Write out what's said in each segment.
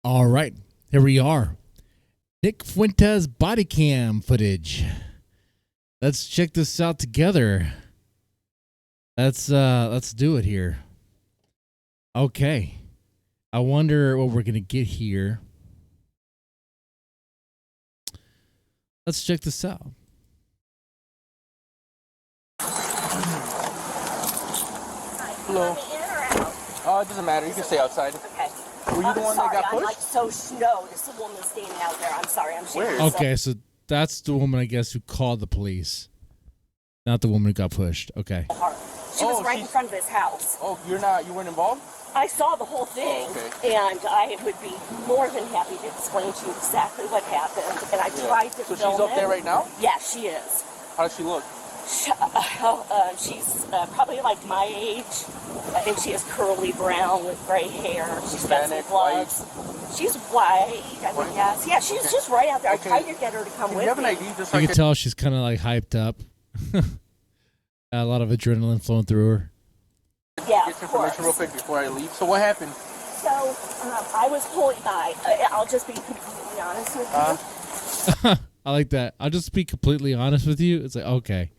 All right, here we are. Nick Fuentes Bodycam footage. Let's check this out together. Let's do it here. Okay. I wonder what we're gonna get here. Let's check this out. Hello. It doesn't matter. You can stay outside. Okay. Were you the one that got pushed? I'm like no, there's a woman standing out there. I'm sorry. I'm shaking. Where? Okay, so that's the woman, I guess, who called the police. Not the woman who got pushed. Okay. She was right in front of his house. Oh, you weren't involved? I saw the whole thing, and I would be more than happy to explain to you exactly what happened. And I tried to film it. So she's up there right now? Yeah, she is. How does she look? She's probably like my age. I think she has curly brown with gray hair. She's got some gloves. She's white, I would guess. Yeah, she's just right out there. I tried to get her to come with me. You have an ID? Just You can tell she's kind of like hyped up. A lot of adrenaline flowing through her. Yeah, get your information real quick before I leave. So what happened? So I was pulling by. I'll just be completely honest with you. I like that. I'll just be completely honest with you. It's like, okay.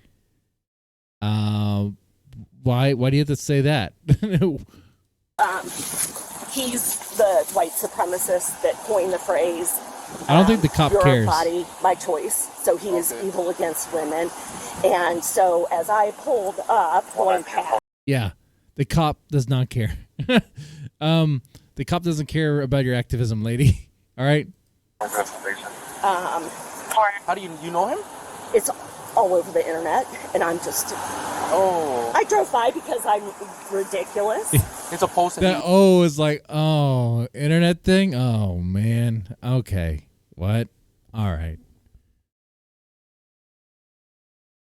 Why do you have to say that? He's the white supremacist that coined the phrase. I don't think the cop your cares. Body, my choice. So he is evil against women. And so as I pulled up, going past. Yeah, the cop does not care. The cop doesn't care about your activism, lady. All right. How do you know him? It's all over the internet, and I'm just. Oh. I drove by because I'm ridiculous. It's a post. That is like, internet thing. Oh man. Okay. What? All right.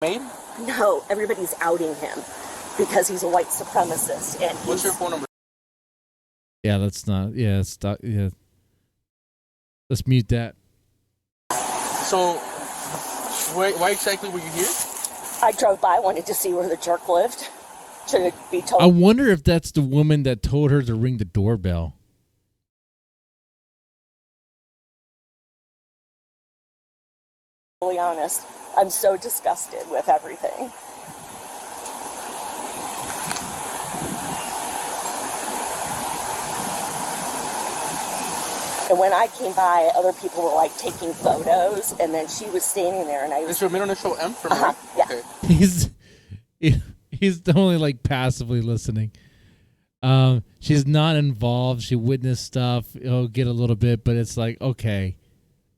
Made? No, everybody's outing him because he's a white supremacist. And what's your phone number? Yeah, let's not. Yeah, stop. Yeah. Let's mute that. So, why exactly were you here? I drove by, wanted to see where the jerk lived. To be told. I wonder if that's the woman that told her to ring the doorbell. Really honest, I'm so disgusted with everything. And when I came by, other people were like taking photos, and then she was standing there, and I was. Is your middle initial M for me? Yeah. Okay. He's only like passively listening. She's not involved. She witnessed stuff. He'll get a little bit, but it's like, okay.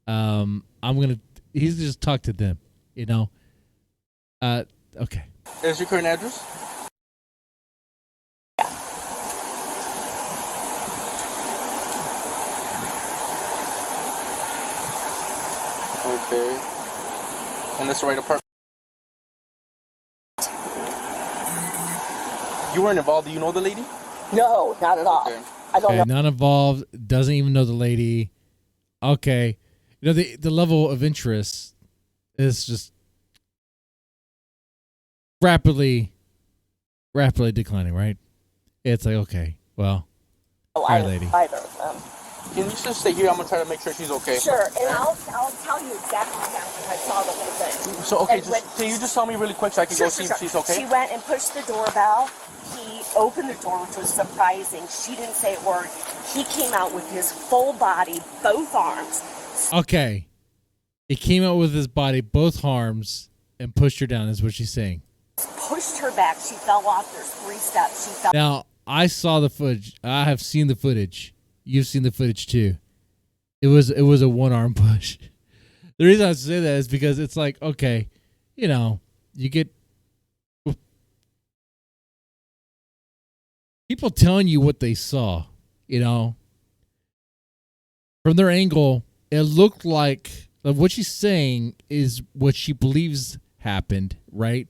He's just talk to them, you know. Okay. Is your current address? Okay. And that's the right apartment. You weren't involved. Do you know the lady? No, not at all. Okay. I don't know. Not involved. Doesn't even know the lady. Okay. You know, the level of interest is just rapidly declining, right? It's like, okay, well, all right, lady. Either of them. Can you just stay here? I'm gonna try to make sure she's okay. Sure, and I'll tell you exactly what happened. I saw the whole thing. So, okay, can you just tell me really quick so I can go see if she's okay? She went and pushed the doorbell. He opened the door, which was surprising. She didn't say a word. He came out with his full body, both arms. Okay. He came out with his body, both arms, and pushed her down, is what she's saying. Pushed her back. She fell off. There's 3 steps. She fell. Now, I saw the footage. I have seen the footage. You've seen the footage too. It was a one-arm push. The reason I say that is because it's like, okay, you know, you get people telling you what they saw, you know. From their angle, it looked like what she's saying is what she believes happened, right?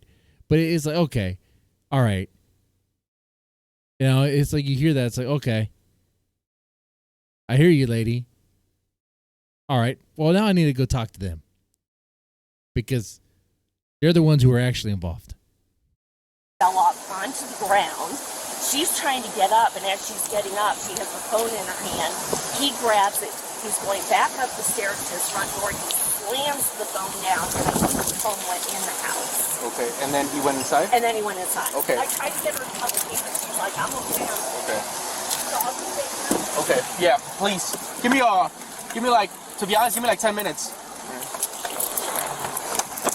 But it is like, okay, all right. You know, it's like you hear that. It's like, okay, I hear you, lady. All right. Well, now I need to go talk to them because they're the ones who are actually involved. Fell off onto the ground. She's trying to get up, and as she's getting up, she has the phone in her hand. He grabs it. He's going back up the stairs to his front door. He slams the phone down, and I think the phone went in the house. Okay, and then he went inside? And then he went inside. Okay. I tried to get her to come with me, but she's like, I'm okay. Okay. So I'll just wait now. Okay, yeah, please. Give me like, to be honest, give me like 10 minutes.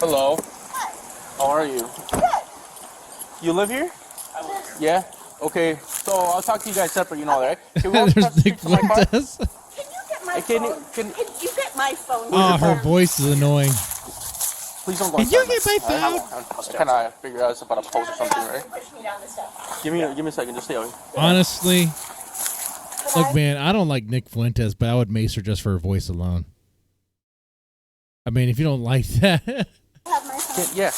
Hello. Hi. How are you? Good. You live here? I live here. Yeah? Okay, so I'll talk to you guys separate, you know that, right? Can we walk across the There's Nick street to my car? Fuentes. Can you get my Can you- phone? can- Can you get my phone? Oh, her voice is annoying. Please don't go Can you inside. get my phone? I kind of figured out it's about a post or something, right? Push me down the steps. Give me a second, just stay over here. Honestly, But look, man, I don't like Nick Fuentes, but I would mace her just for her voice alone. I mean, if you don't like that, have my phone. Yeah.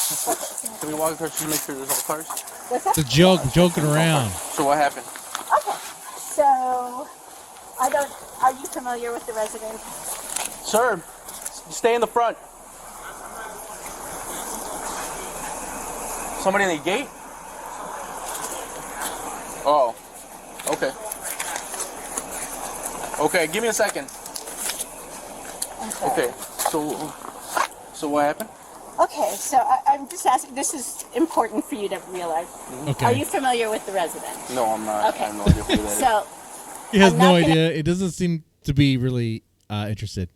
Can we walk across to make sure there's no cars? What's that? the joke, joking around. So what happened? Okay. So, are you familiar with the resident? Sir, stay in the front. Somebody in the gate? Oh, okay. Okay, give me a second. Okay, so what happened? Okay, so I'm just asking, this is important for you to realize. Okay. Are you familiar with the resident? No, I'm not. Okay. I have no idea who that is. So, He has I'm no not gonna- idea. It doesn't seem to be really interested.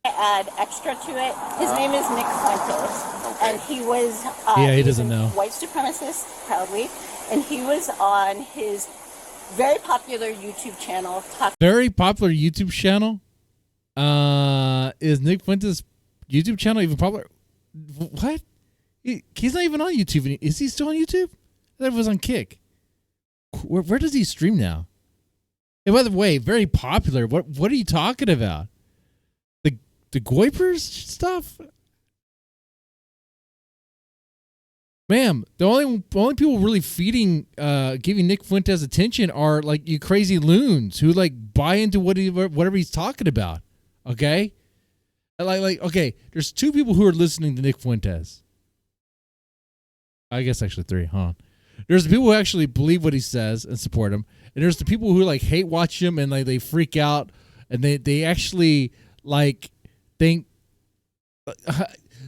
I add extra to it. His name is Nick Fuentes, Okay. and he was Yeah, he he's doesn't a know. white supremacist, proudly, and he was on his very popular YouTube channel talking Very popular YouTube channel. Is Nick Fuentes' YouTube channel even popular? What? He's not even on YouTube. Is he still on YouTube? I thought it was on Kick. Where does he stream now? And by the way, very popular. What are you talking about? The Goipers stuff? Ma'am, the only people really giving Nick Fuentes attention are like you crazy loons who like buy into whatever he's talking about. Okay, like okay, there's two people who are listening to Nick Fuentes. I guess actually three. Huh? There's the people who actually believe what he says and support him, and there's the people who like hate watch him and like they freak out and they actually like think.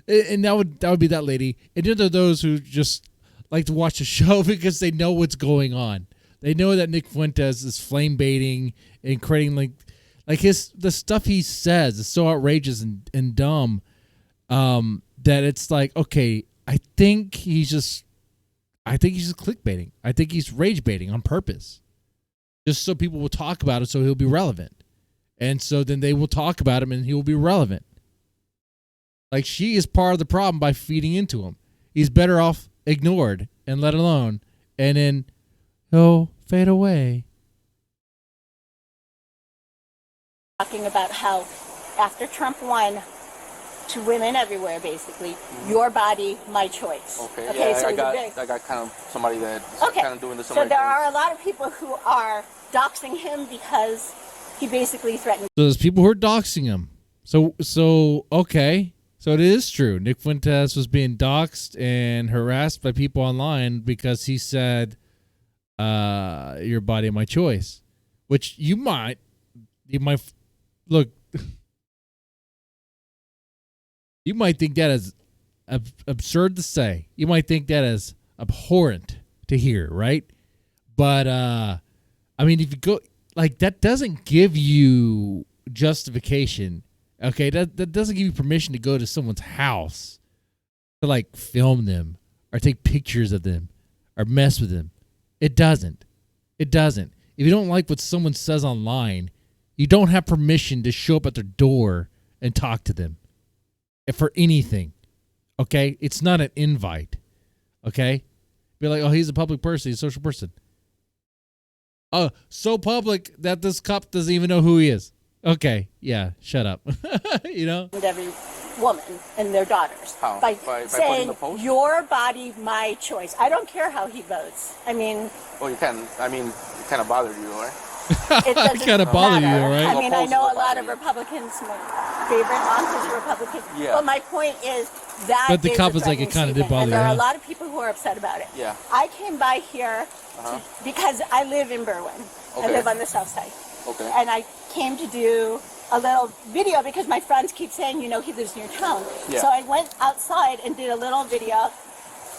And that would be that lady. And then there are those who just like to watch the show because they know what's going on. They know that Nick Fuentes is flame baiting and creating like the stuff he says is so outrageous and dumb that it's like, okay, I think he's just clickbaiting. I think he's rage baiting on purpose, just so people will talk about it, so he'll be relevant, and so then they will talk about him and he will be relevant. Like, she is part of the problem by feeding into him. He's better off ignored and let alone, and then he'll fade away. talking about how after Trump won, to women everywhere, basically, your body, my choice. Okay, yeah, so I it's got kind of somebody that's okay. kind of doing this. So there are a lot of people who are doxing him because he basically threatened. So there's people who are doxing him. So okay. So it is true. Nick Fuentes was being doxed and harassed by people online because he said, your body, my choice. Which you might look, you might think that is absurd to say. You might think that is abhorrent to hear, right? But, I mean, if you go, like, that doesn't give you justification. Okay, that doesn't give you permission to go to someone's house to like film them or take pictures of them or mess with them. It doesn't. It doesn't. If you don't like what someone says online, you don't have permission to show up at their door and talk to them for anything. Okay? It's not an invite. Okay? Be like, oh, he's a public person, he's a social person. So public that this cop doesn't even know who he is. Okay, yeah, shut up. You know? Every woman and their daughters. How? By putting saying, the post? your body, my choice. I don't care how he votes. I mean... Oh, you can. I mean, it kind of bothered you, right? It doesn't Kinda bother you, matter. right? I mean, I know a lot of Republicans, my favorite aunt is a Republican. Yeah. But my point is that But the is cop a is like, it threatening kinda did statement, bother and you, there are huh? a lot of people who are upset about it. Yeah. I came by here because I live in Berwyn. I Okay. live on the south side. Okay. And I came to do a little video because my friends keep saying, you know, he lives near town. Yeah. So I went outside and did a little video.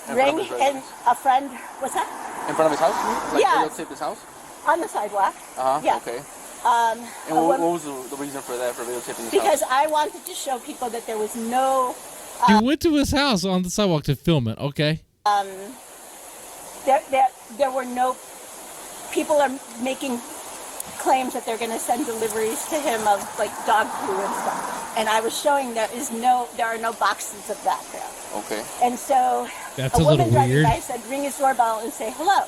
In front of his And residence? a friend, what's that? In front of his house? Like, Yeah. videotaped his house? On the sidewalk. Yeah. Okay. And a what woman- was the reason for that, for videotaping his Because house? I wanted to show people that there was no, You went to his house on the sidewalk to film it. Okay. there were no, people are making claims that they're going to send deliveries to him of like dog poo and stuff. And I was showing there are no boxes of that there. Okay. And so That's a a little woman driving weird. by said, ring his doorbell and say hello.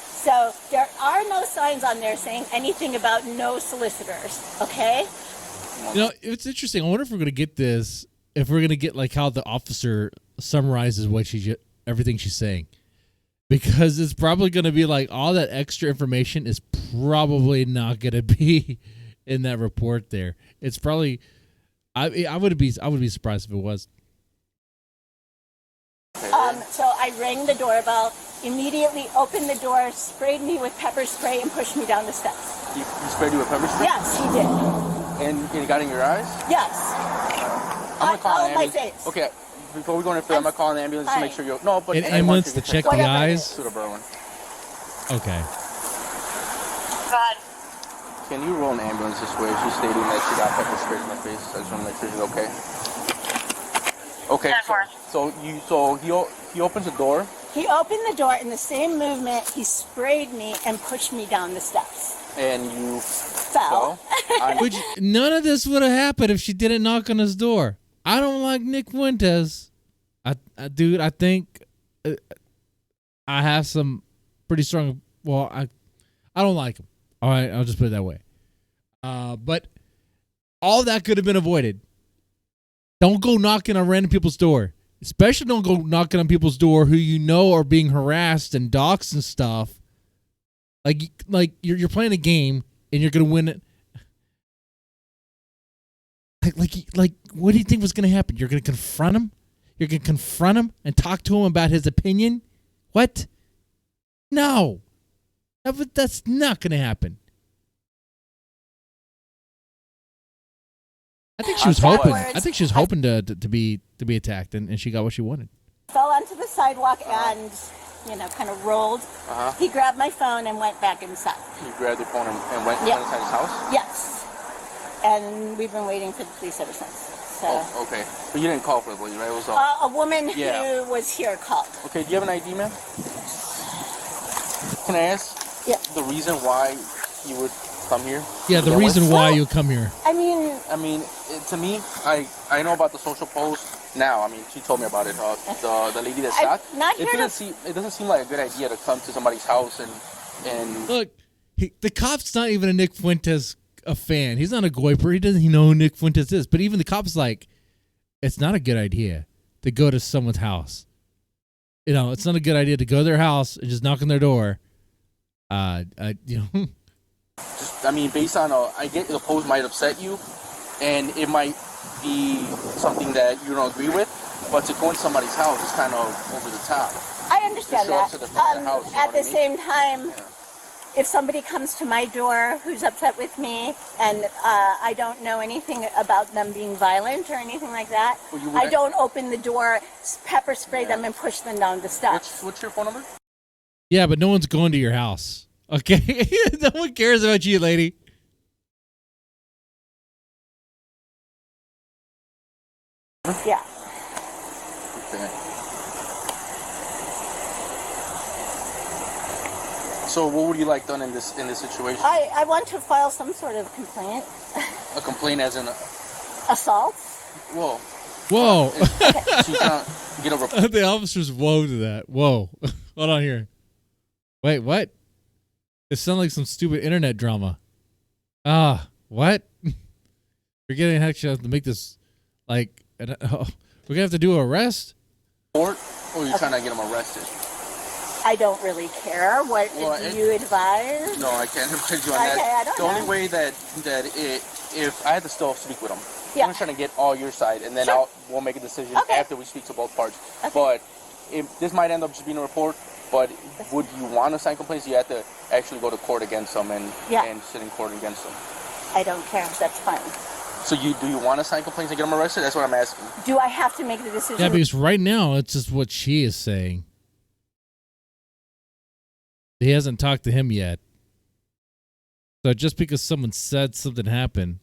So there are no signs on there saying anything about no solicitors, okay? You know, it's interesting. I wonder if we're gonna get this. If we're gonna get like how the officer summarizes what everything she's saying, because it's probably gonna be like all that extra information is probably not gonna be in that report. There, it's probably. I would be surprised if it was. So I rang the doorbell, immediately opened the door, sprayed me with pepper spray, and pushed me down the steps. He sprayed you with pepper spray? Yes, he did. And it got in your eyes? Yes. I'm gonna call on an my ambulance. face. Okay, before we go any further, I'm gonna call an ambulance to make sure you're. No, but An anyone ambulance can to get check checked the out. Whatever it eyes. is. To the Berwyn. Okay. God. Can you roll an ambulance this way? She's stating that she got pepper sprayed in the face. I just want to make sure she's okay. Okay. So he opens the door. He opened the door in the same movement. He sprayed me and pushed me down the steps. And you Fell. fell. Which none of this would have happened if she didn't knock on his door. I don't like Nick Fuentes. Dude, I think I have some pretty strong. Well, I don't like him. All right, I'll just put it that way. But all that could have been avoided. Don't go knocking on random people's door. Especially don't go knocking on people's door who you know are being harassed and doxxed and stuff. Like you're playing a game and you're gonna win it. Like what do you think was gonna happen? You're gonna confront him? You're gonna confront him and talk to him about his opinion? What? No. That's not gonna happen. I think she was hoping. I think she was hoping to be attacked, and she got what she wanted. Fell onto the sidewalk and, kind of rolled. He grabbed my phone and went back inside. You grabbed your phone and went Yeah. inside his house? Yes. And we've been waiting for the police ever since. So. Oh, okay. But you didn't call for the police, right? It was A woman Yeah. who was here called. Okay, do you have an ID, ma'am? Can I ask Yeah. the reason why you would come here? Yeah, the Yeah, reason what's- why you come here. I mean, To me, I know about the social post now. I mean, she told me about it. The lady that shot. not here It doesn't seem like a good idea to come to somebody's house and Look, the cop's not even a Nick Fuentes a fan. He's not a goiper. He doesn't know who Nick Fuentes is. But even the cop's like, it's not a good idea to go to someone's house. It's not a good idea to go to their house and just knock on their door. based on I get the post might upset you, and it might be something that you don't agree with, but to go in somebody's house is kind of over the top. I understand To show up that. to the front of the house, you know At what the I mean? same time, if somebody comes to my door who's upset with me and I don't know anything about them being violent or anything like that, Well, you would- I don't open the door, pepper spray them, and push them down the steps. What's your phone number? Yeah, but no one's going to your house. Okay? No one cares about you, lady. Yeah. Okay. So what would you like done in this situation? I want to file some sort of complaint. A complaint as in Assault? whoa. Whoa. She's gonna get a report. The officers whoa to that. Whoa. Hold on here. Wait, what? It sounds like some stupid internet drama. What? We're getting actually have to make this like we're gonna have to do an arrest? Or you're trying to get him arrested? I don't really care. What do you advise? No, I can't advise you on Okay, that. I don't The know. only way that if I had to still speak with him, Yeah. I'm just trying to get all your side, and then Sure. we'll make a decision Okay. after we speak to both parties. Okay. But if this might end up just being a report, but would you want to sign complaints? You have to actually go to court against them and sit in court against them. I don't care. That's fine. So do you want to sign complaints and get them arrested? That's what I'm asking. Do I have to make the decision? Yeah, because right now it's just what she is saying. He hasn't talked to him yet. So just because someone said something happened,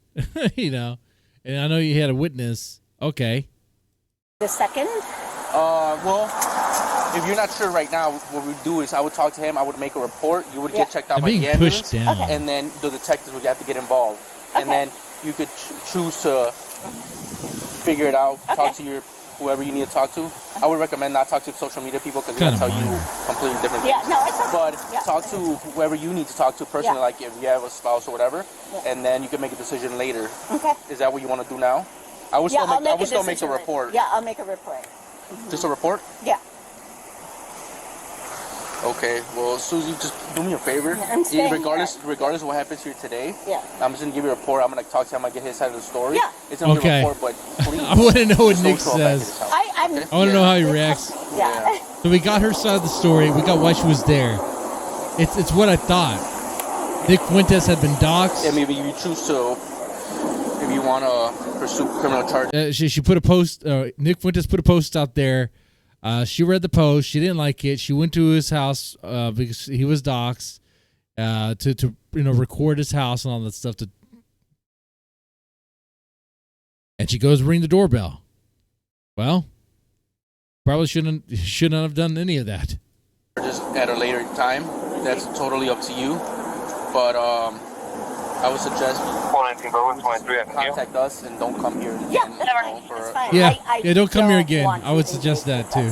you know, and I know you had a witness, okay. The second? Well, if you're not sure right now, what we do is I would talk to him. I would make a report. You would get checked out I'm by being the ambulance, pushed down. Okay. and then the detectives would have to get involved, and then you could choose to figure it out. Talk to whoever you need to talk to. I would recommend not talk to social media people because they're gonna tell you completely different things. Yeah, no, it's okay. But talk to whoever you need to talk to personally, like if you have a spouse or whatever, and then you can make a decision later. Okay. Is that what you want to do now? I would still make a report. Yeah, I'll make a report. Just a report? Yeah. Okay, well, Susie, just do me a favor. Yeah, I'm staying regardless of what happens here today, I'm just gonna give you a report. I'm gonna talk to him. I'm gonna get his side of the story. Yeah. It's gonna be a report, but please. I want to know what just Nick don't throw it back at his says. house. I want to know how he reacts. Yeah. So we got her side of the story. We got why she was there. It's what I thought. Nick Fuentes had been doxxed. Yeah, maybe you choose to, if you want to pursue criminal charges. She put a post. Nick Fuentes put a post out there. She read the post. She didn't like it. She went to his house because he was doxxed to record his house and all that stuff. And she goes ring the doorbell. Well, probably shouldn't have done any of that. Just at a later time. That's totally up to you. But I would suggest contact us and don't come here. Yeah, it's fine. Yeah, don't come here again. want I would to suggest that too.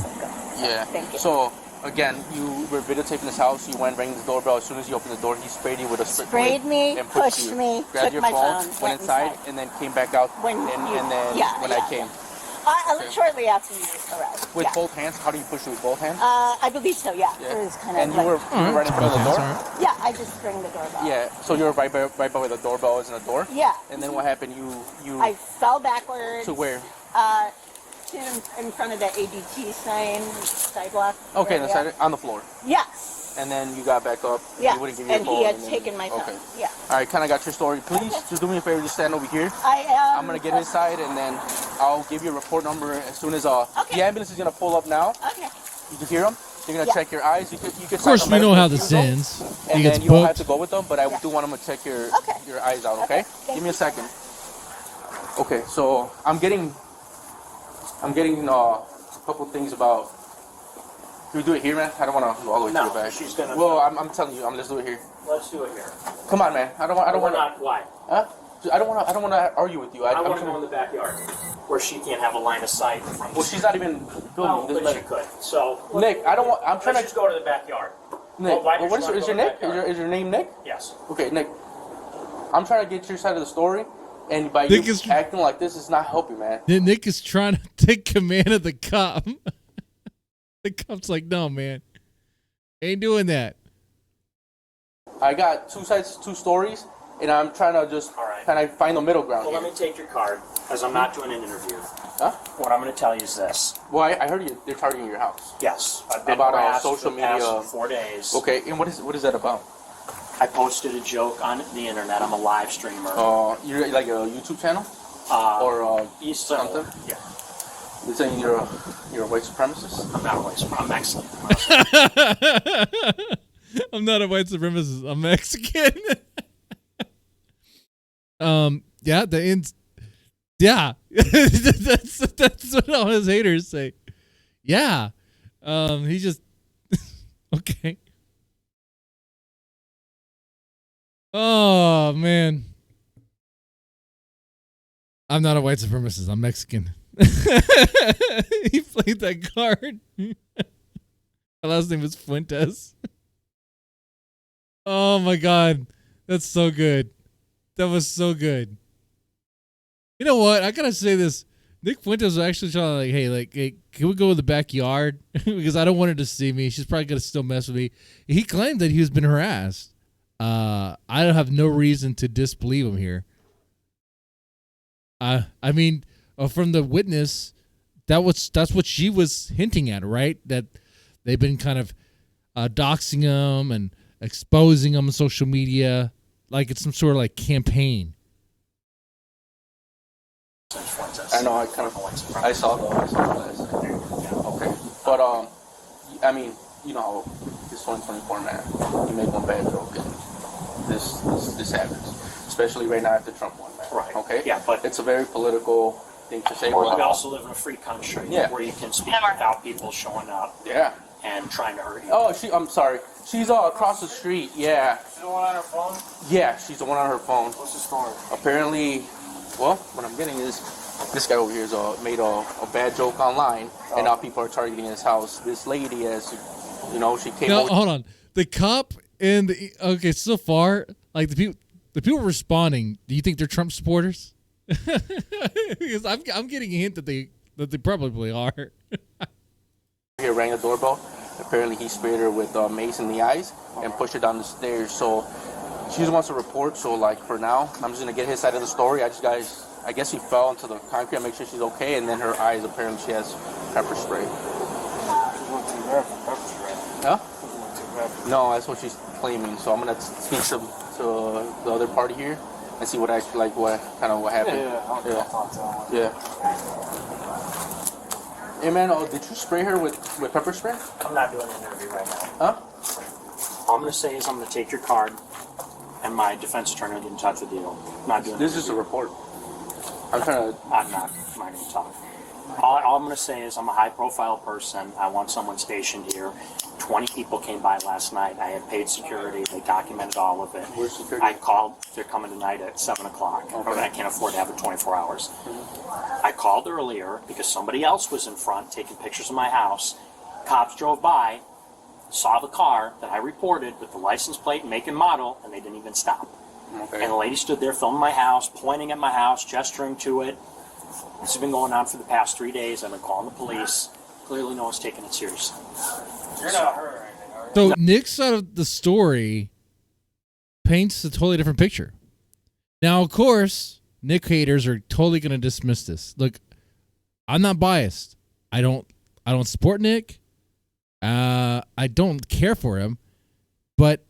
Yeah. Thank you. So again, you were videotaping his house. You went rang the doorbell. As soon as you opened the door, he sprayed you with a spray. Sprayed me, and pushed you. me, Grabbed took your my phone, phone, went inside, and then came back out. When I came. Shortly after you arrived. With both hands? How do you push it with both hands? I believe so, yeah. It was kind of And you were right in front of the door? Yeah, I just rang the doorbell. Yeah, so you were right by where the doorbell is in the door? Yeah. And then what happened? I fell backwards. To where? In front of the ADT sign, sidewalk. Okay, on the floor. Yes. And then you got back up. Yeah. He wouldn't give you And a phone, he had then- taken my phone. Okay. Yeah. All right, kind of got your story. Please, just do me a favor. Just stand over here. I'm going to get his side, and then I'll give you a report number as soon as the ambulance is going to pull up now. Okay. You can hear them. They're going to check your eyes. You could Of course, we know how this ends. And He gets then you don't have booked. to go with them, but I do want them to check your eyes out, okay? Give me a second. Okay, so I'm getting a couple things about. Can we do it here, man? I don't want to go all the way to the back. She's gonna. Well, I'm telling you, let's do it here. Let's do it here. Come on, man. I don't want to. Why? Huh? I don't want to argue with you. I want to go in the backyard where she can't have a line of sight. Well, she's not even Well, filming. but she could. So Nick, I don't want. I'm trying let's just to. go to the backyard. Nick, why did what you is wanna is go your to the Nick? backyard? Is your name Nick? Yes. Okay, Nick. I'm trying to get your side of the story, and by Nick you is- acting like this is not helping, man. Then Nick is trying to take command of the cop. The cop's like, no, man. Ain't doing that. I got two sides, two stories, and I'm trying to just All right. kind of find the middle ground Well, let here. me take your card because I'm not doing an interview. Huh? What I'm going to tell you is this. Well, I heard they're targeting your house. Yes, I've been About, harassed social for the past media. 4 days. Okay, and what is that about? I posted a joke on the internet. I'm a live streamer. You're like a YouTube channel or something? Yeah. They're saying you're a white supremacist. I'm not a white. I'm Mexican. I'm not a white supremacist. I'm Mexican. Yeah, yeah. that's what all his haters say. Yeah. He just okay. Oh man. I'm not a white supremacist. I'm Mexican. He played that card. My last name is Fuentes. Oh my god. That's so good. That was so good. You know what? I gotta say this. Nick Fuentes was actually trying to like, hey, can we go in the backyard? Because I don't want her to see me. She's probably gonna still mess with me. He claimed that he was been harassed. I don't have no reason to disbelieve him here. I mean, from the witness, that's what she was hinting at, right? That they've been kind of doxing him and exposing him on social media, like it's some sort of like campaign. I know. I saw that. Okay, but I mean, you know, it's 2024, man. You make one bad joke, and this happens, especially right now after Trump won, man. Right. Okay. Yeah, but it's a very political thing to say. We also live in a free country where you can speak without people showing up. Yeah. And trying to hurt you. Oh, I'm sorry. She's across the street. Yeah. She's the one on her phone? Yeah, she's the one on her phone. What's the story? Apparently, well, what I'm getting is this guy over here made a bad joke online, and now people are targeting his house. This lady, as you know, she came over. Hold on. The cop and okay, so far, like the people responding. Do you think they're Trump supporters? Because I'm getting a hint that they probably are. He rang the doorbell. Apparently, he sprayed her with mace in the eyes and pushed her down the stairs. So she just wants to report. So like for now, I'm just gonna get his side of the story. I guess she fell into the concrete. I make sure she's okay. And then her eyes, apparently, she has pepper spray. Huh? No, that's what she's claiming. So I'm gonna speak to the other party here and see what happened. Yeah. Hey man, did you spray her with pepper spray? I'm not doing an interview right now. Huh? All I'm going to say is I'm going to take your card, and my defense attorney will get in touch with you. I'm not doing this is a report. I'm not going to talk. All I'm going to say is I'm a high-profile person. I want someone stationed here. 20 people came by last night. I had paid security. They documented all of it. Where's security? I called. They're coming tonight at 7 o'clock. Okay. I can't afford to have it 24 hours. Mm-hmm. I called earlier because somebody else was in front taking pictures of my house. Cops drove by, saw the car that I reported with the license plate, make and model, and they didn't even stop. Okay. And the lady stood there filming my house, pointing at my house, gesturing to it. This has been going on for the past 3 days. I've been calling the police. Clearly no one's taking it seriously. You're not her or anything, are you? So Nick's side of the story paints a totally different picture. Now, of course, Nick haters are totally going to dismiss this. Look, I'm not biased. I don't support Nick. I don't care for him, but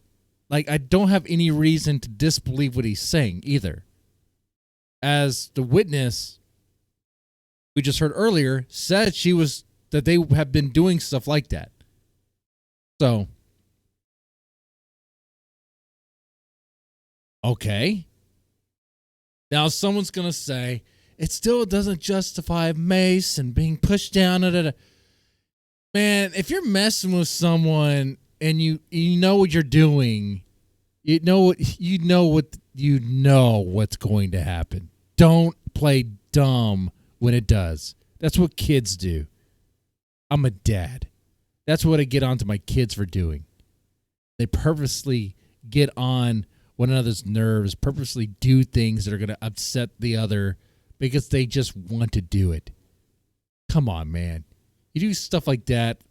like I don't have any reason to disbelieve what he's saying either. As the witness we just heard earlier said that they have been doing stuff like that. So, okay. Now someone's going to say, it still doesn't justify mace and being pushed down. Man, if you're messing with someone and you know what you're doing, you know what's going to happen. Don't play dumb when it does. That's what kids do. I'm a dad. That's what I get onto my kids for doing. They purposely get on one another's nerves, purposely do things that are going to upset the other because they just want to do it. Come on, man. You do stuff like that,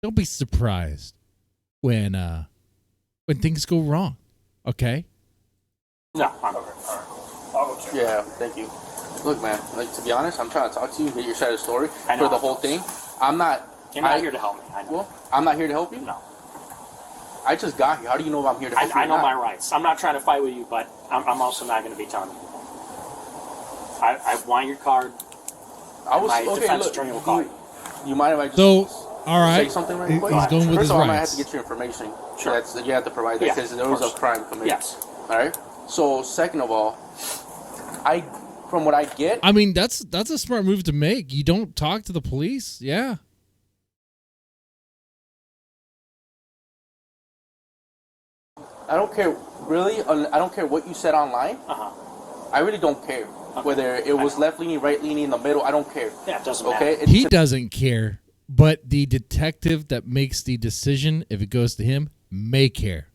don't be surprised when things go wrong. Okay? No, I'm over. I'll go check. Yeah, thank you. Look, man, like to be honest, I'm trying to talk to you, get your side of the story I know. for the whole thing. I'm not. You're not here to help me. I know. Well, I'm not here to help you. No. I just got here. How do you know I'm here to help you? I know my rights. I'm not trying to fight with you, but I'm also not going to be telling you. I want your card. My defense attorney will call you. You mind if I just all right. say something right quick? He's going with First his of all, I might have rights. to get your information. Sure. You have to provide that because there was a crime committed. Yes. All right. So, second of all, from what I get, I mean, that's a smart move to make. You don't talk to the police. Yeah. I don't care really. I don't care what you said online. I really don't care whether it was left leaning, right leaning, in the middle. I don't care. Yeah, it doesn't matter. Okay. He doesn't care, but the detective that makes the decision, if it goes to him, may care.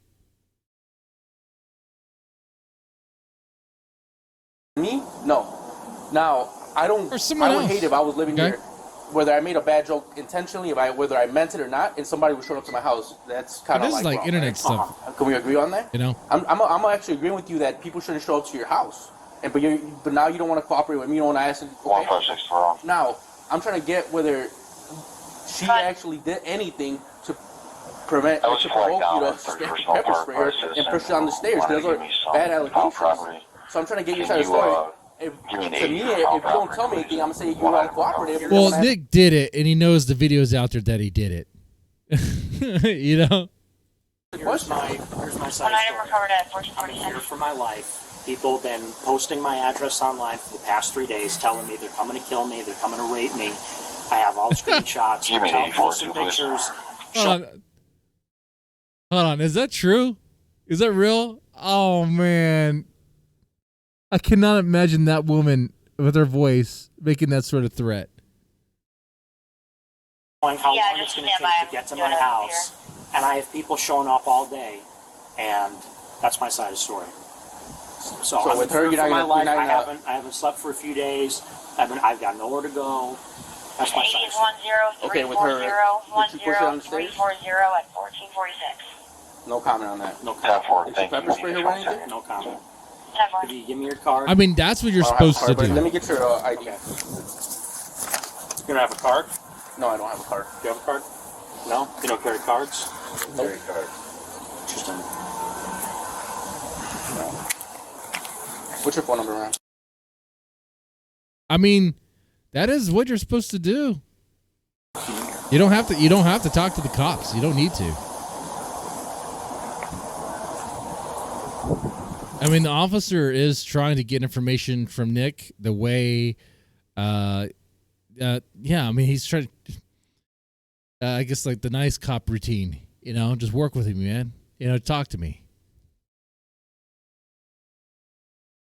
Me? No. Now, I don't. Or someone I would else. hate if I was living Okay. here, whether I made a bad joke intentionally, whether I meant it or not, and somebody was showing up to my house. That's kind But of this is like wrong, internet right? stuff, Can we agree on that? you know? I'm actually agreeing with you that people shouldn't show up to your house, but now you don't want to cooperate with me. You don't want to ask. Okay. Now I'm trying to get whether she actually did anything to prevent or to provoke you to pepper spray her and push her down the stairs. Those are bad allegations. So I'm trying to get your side of the story. If you don't tell me anything, I'm gonna say you're uncooperative. Well, Nick did it, and he knows the video's out there that he did it. You know? Here's my side story. I'm here for my life. People have been posting my address online for the past 3 days, telling me they're coming to kill me, they're coming to rape me. I have all the screenshots, posting pictures. Hold on. Is that true? Is that real? Oh, man. I cannot imagine that woman with her voice making that sort of threat. Knowing how long it's going to take to get to my house, and I have people showing up all day, and that's my side of the story. So I'm with her, for my life. I haven't slept for a few days. I've got nowhere to go. That's my side of the story. Okay, with her, did you push her on the stairs? at 1446. No comment on that. No comment. Did you pepper spray her or anything? No comment. If you give me your card. I mean, that's what you're I don't have a supposed card, to but do. let me get your ID. Okay. You don't have a card? No, I don't have a card. Do you have a card? No? You don't carry cards? Nope. Interesting. What's your phone number, man? I mean, that is what you're supposed to do. You don't have to talk to the cops. You don't need to. I mean, the officer is trying to get information from Nick the way, yeah, I mean, he's trying, I guess, like the nice cop routine, you know, just work with me, man. You know, talk to me.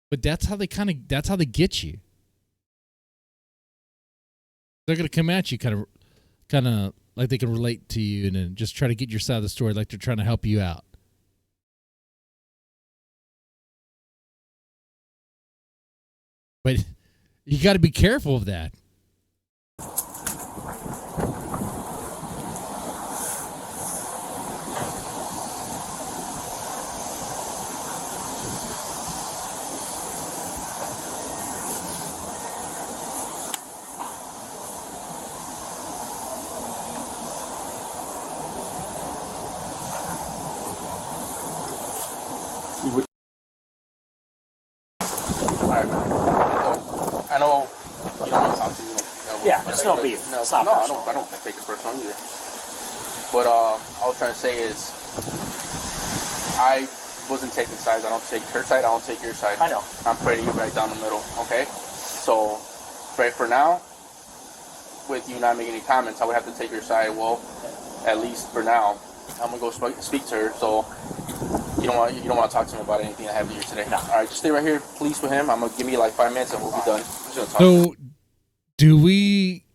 But that's how they get you. They're going to come at you kind of like they can relate to you and then just try to get your side of the story like they're trying to help you out. But you got to be careful of that. I know you don't want to talk to me. Yeah, it's no beef. No, It's not I personal. don't take it personal either. But all I was trying to say is, I wasn't taking sides. I don't take her side. I don't take your side. I know. I'm pretty right down the middle. Okay. So, right for now, with you not making any comments, I would have to take your side. Well, at least for now, I'm gonna go speak to her. So. You don't want to talk to me about anything that happened here today. No. All right, just stay right here, please, with him. I'm gonna give me like 5 minutes and we'll be done. I'm just gonna talk to him. So, do we?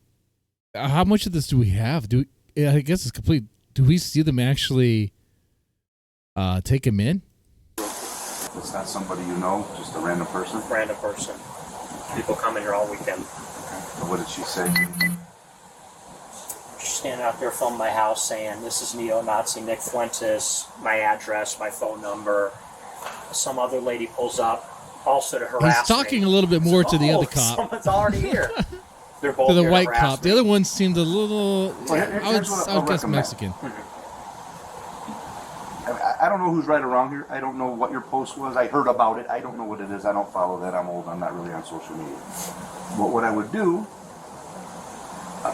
How much of this do we have? I guess it's complete. Do we see them actually take him in? It's not somebody you know, just a random person. Random person. People come in here all weekend. So what did she say? She's standing out there filming my house saying, this is neo-Nazi Nick Fuentes, my address, my phone number. Some other lady pulls up, also to harass me. He's talking a little bit more to the other cop. Someone's already here. They're both To the here white harass cop. me. The other one seemed a little, Well, I would guess recommend. Mexican. I don't know who's right or wrong here. I don't know what your post was. I heard about it. I don't know what it is. I don't follow that. I'm old. I'm not really on social media. But what I would do,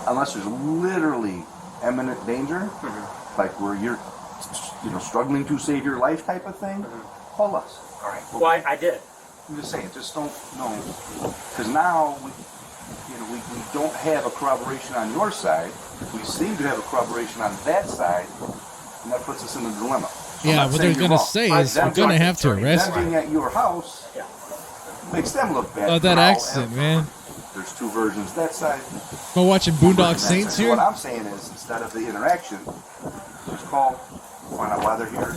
unless there's literally imminent danger, like where you're, struggling to save your life type of thing, call us. All right. Well, I did. I'm just saying, just don't know, because now we don't have a corroboration on your side. We seem to have a corroboration on that side, and that puts us in a dilemma. So I'm Yeah, not what saying they're you're going to wrong. say is we're going to have to arrest Them being you. at your house makes them look bad. Oh, that However, accent, man. There's two versions. That side. Am I watching Boondock Saints So here? what I'm saying is, instead of the interaction, just call, find out why they're here,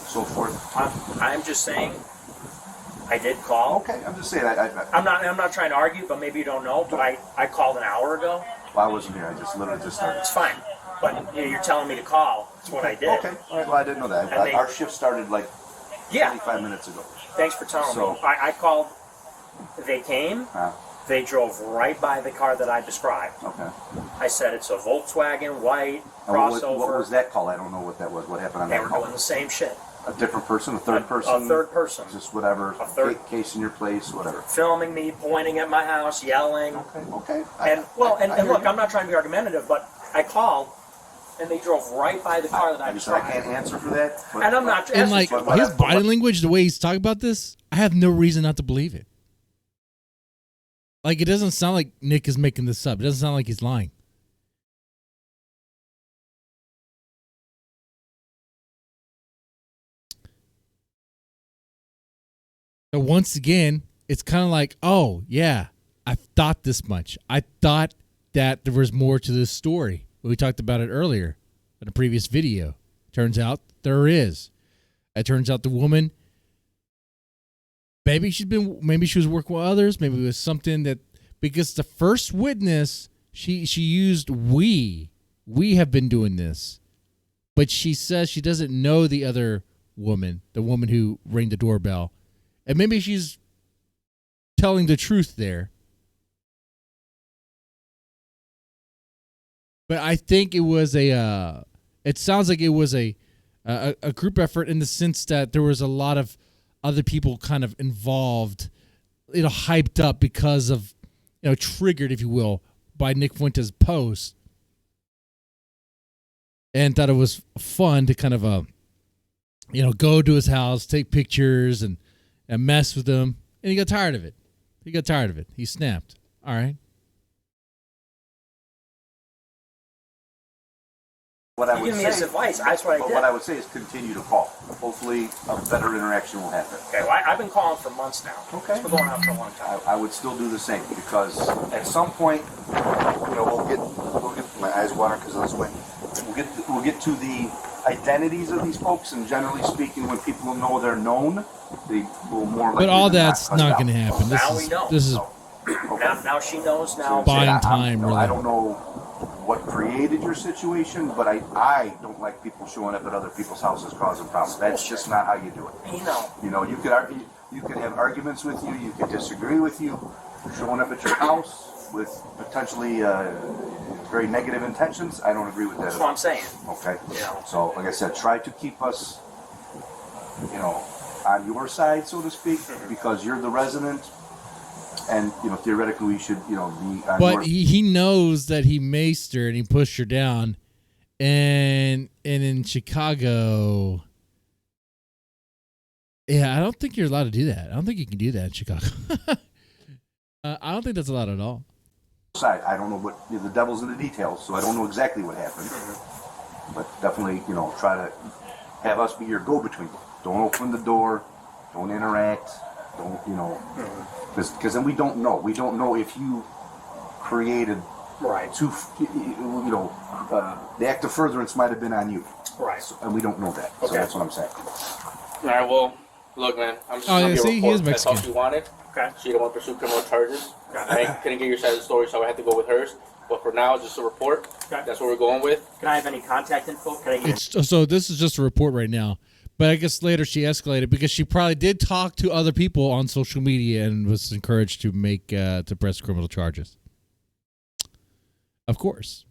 so forth. I'm just saying, I did call. Okay, I'm just saying. I'm not trying to argue, but maybe you don't know. But I called an hour ago. Well, I wasn't here. I just literally just started. It's fine. But you're telling me to call. That's what I did. Okay. All right. Well, I didn't know that. Our shift started like 25 minutes ago. Thanks for telling me. I called. They came. They drove right by the car that I described. Okay. I said it's a Volkswagen white crossover. What was that call? I don't know what that was. What happened on that call? They were doing the same shit. A different person, a third person? A third person. Just whatever. A third case in your place, whatever. Filming me, pointing at my house, yelling. Okay. And look, I'm not trying to be argumentative, but I called, and they drove right by the car that I described. I can't answer for that. But, and I'm not. And like his body language, the way he's talking about this, I have no reason not to believe it. Like, it doesn't sound like Nick is making this up. It doesn't sound like he's lying. So once again, it's kind of like, oh, yeah, I thought this much. I thought that there was more to this story. We talked about it earlier in a previous video. Turns out there is. It turns out the woman, maybe she was working with others. Maybe it was something that, because the first witness, she used we have been doing this, but she says she doesn't know the other woman, the woman who rang the doorbell, and maybe she's telling the truth there. But I think it was it sounds like it was a group effort in the sense that there was a lot of other people kind of involved, hyped up because of, triggered, if you will, by Nick Fuentes' post, and thought it was fun to kind of, go to his house, take pictures, and mess with him. And he got tired of it. He snapped. All right. What I You would give me say, this advice. That's what I did. what I would say is continue to call. Hopefully, a better interaction will happen. Okay, well, I've been calling for months now. Okay. It's been going on for a long time. I would still do the same because at some point, we'll get my eyes water because of this way. We'll get to the identities of these folks, and generally speaking, when people know they're known, they will more likely. But all that's not going to happen. Now we know. This is Now she knows now. buying time. Really. I don't know what created your situation, but I don't like people showing up at other people's houses causing problems. That's just not how you do it. You could argue, you could have arguments with you, you could disagree with you, showing up at your house with potentially very negative intentions. I don't agree with that. That's what I'm saying. Okay. Yeah. So, like I said, try to keep us, on your side, so to speak, because you're the resident. And theoretically, we should be. But he knows that he maced her and he pushed her down, and in Chicago, I don't think you're allowed to do that. I don't think you can do that in Chicago. I don't think that's allowed at all. I don't know what the devil's in the details, so I don't know exactly what happened. But definitely, try to have us be your go-between. Don't open the door. Don't interact. Don't because then we don't know. We don't know if you created the act of furtherance might have been on you. Right. So, and we don't know that. So that's what I'm saying. All right, well, look, man, I'm just going to he is That's all Mexican. she wanted. Okay. She didn't want to pursue criminal charges. I couldn't get your side of the story, so I had to go with hers. But for now, it's just a report. Okay. That's what we're going with. Can I have any contact info? Can I get So this is just a report right now. But I guess later she escalated because she probably did talk to other people on social media and was encouraged to make to press criminal charges. Of course.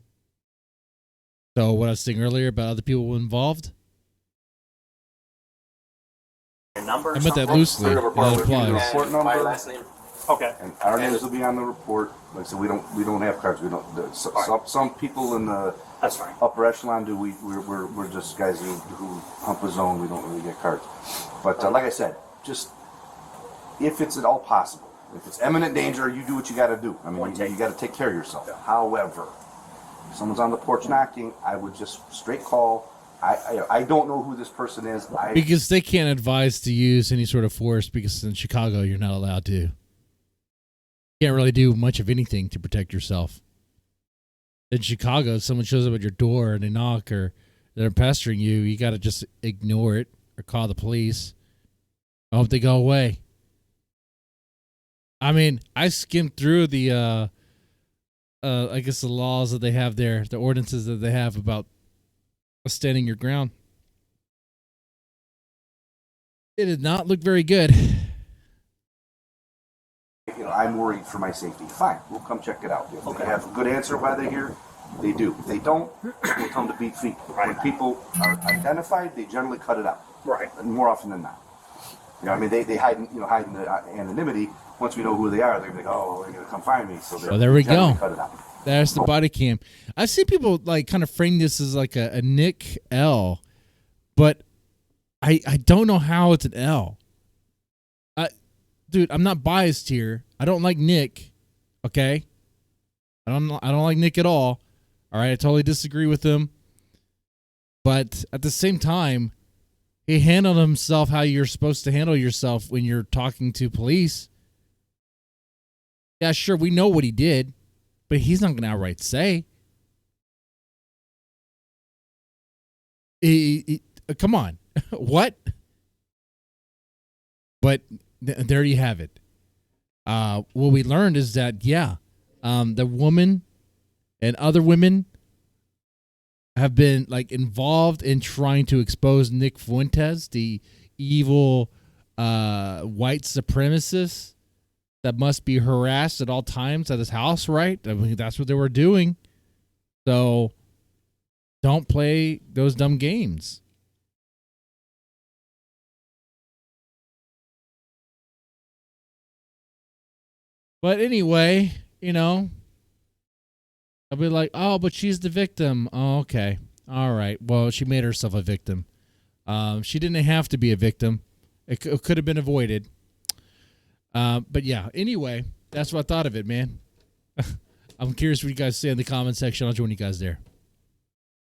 So what I was saying earlier about other people involved, a number? I meant that loosely. That applies. Report And my number. last name. Okay. And our names will be on the report. Like I said, we don't have cards. We don't. Some people in the That's fine. upper echelon do. We're just guys who hump a zone. We don't really get cards. But like I said, just if it's at all possible, if it's imminent danger, you do what you got to do. I mean, you got to take care of yourself. Yeah. However, if someone's on the porch knocking, I would just straight call. I don't know who this person is. Because they can't advise to use any sort of force because in Chicago you're not allowed to. You can't really do much of anything to protect yourself. In Chicago, if someone shows up at your door and they knock or they're pestering you, you got to just ignore it or call the police. I hope they go away. I mean, I skimmed through the I guess the laws that they have there, the ordinances that they have about standing your ground. It did not look very good. I'm worried for my safety. Fine, we'll come check it out. If they have a good answer why they're here, they do. If they don't, we'll come to beat feet. When people are identified, they generally cut it out. Right. More often than not. I mean, they hide in the anonymity. Once we know who they are, they're like, oh, they're going to come find me. So there we go. Cut it out. There's the body cam. I've seen people like kind of frame this as like a Nick L, but I don't know how it's an L. Dude, I'm not biased here. I don't like Nick. Okay, I don't like Nick at all. All right, I totally disagree with him. But at the same time, he handled himself how you're supposed to handle yourself when you're talking to police. Yeah, sure, we know what he did, but he's not going to outright say. Come on. What? But there you have it. What we learned is that, the woman and other women have been like involved in trying to expose Nick Fuentes, the evil white supremacist that must be harassed at all times at his house, right? I mean, that's what they were doing. So don't play those dumb games. But anyway, I'll be like, oh, but she's the victim. Oh, okay. All right. Well, she made herself a victim. She didn't have to be a victim. It could have been avoided. But yeah, anyway, that's what I thought of it, man. I'm curious what you guys say in the comment section. I'll join you guys there.